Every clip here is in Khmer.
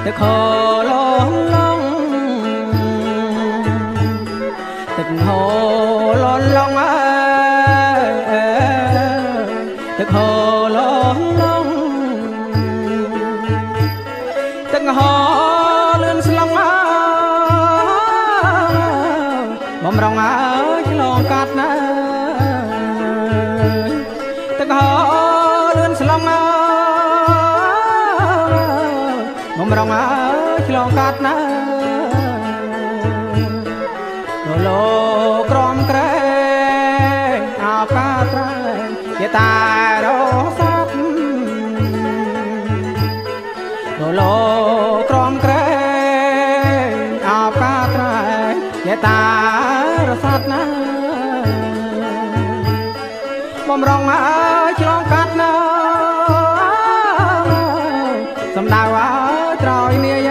ទឹកហូរលងឡងទឹកហូរលងឡងអើយទឹកហូរលងឡងទឹកហូរលឿនស្លងអើយបំរុងអើយឆ្លងកាត់ណាទឹកហូរលឿនស្លងអើយបំរុងអើយឆ្លងកាត់ណាលោក្រំក្រែងអោកាត្រែងជាតារស័ព្ទលោក្រំក្រែងអោកាត្រែងជាតារស័ព្ទណាបំរុងអើយឆ្លងកាត់ណាសំដៅអើយត្រយនាយ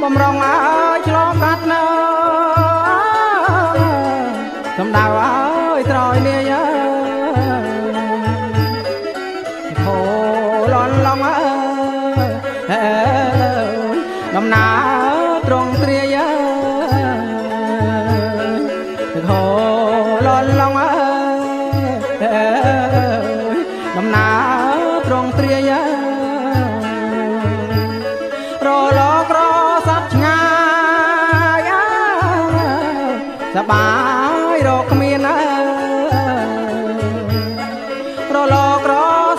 បំរុងអើយឆ្លងកាត់ណាសំដៅអើយត្រយនាយហូរលន់ឡងអើយដំណើរត្រង់ទ្រាយទឹកហូរលន់ឡងអើយដំណើរត្រង់ទ្រាយរលក្រសັບឆ្ងាយសបាយរកគ្មានអើរលក្រ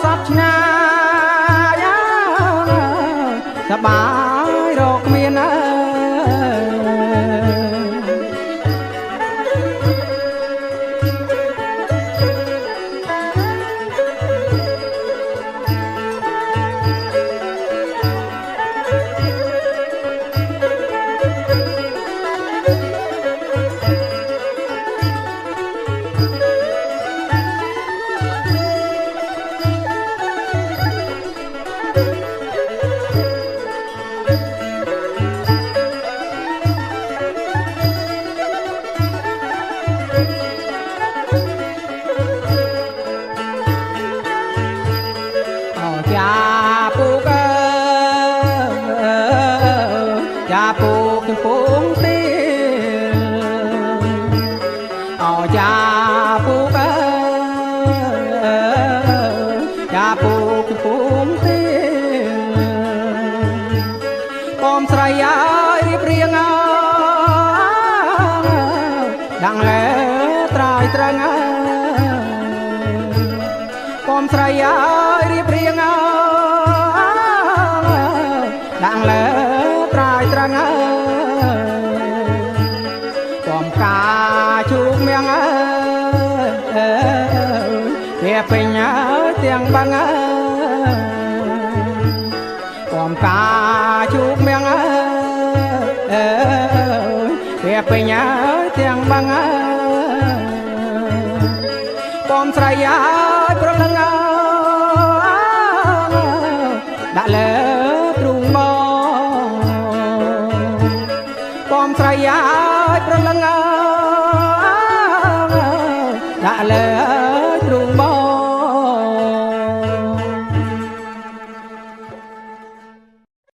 សັບឆ្ងាយសបាយរកគ្មានអើពូកកំពុងទីអោចាពូកចាពូកំពុងទីបំស្រីអើយរៀបរៀងអើដាំងលែត្រើយត្រឹងអើបំស្រីអើយរៀបរៀងអើដាំងលែត្រើយត្រឹងអើបំកាជូកមៀងអើវាពេញអើទាំងបាំងអើបំកាជូកមៀងអើវាពេញអើទាំងបាំងអើបំស្រីអើយប្រលឹងអើដាក់លើទ្រូងបងបំស្រីអើ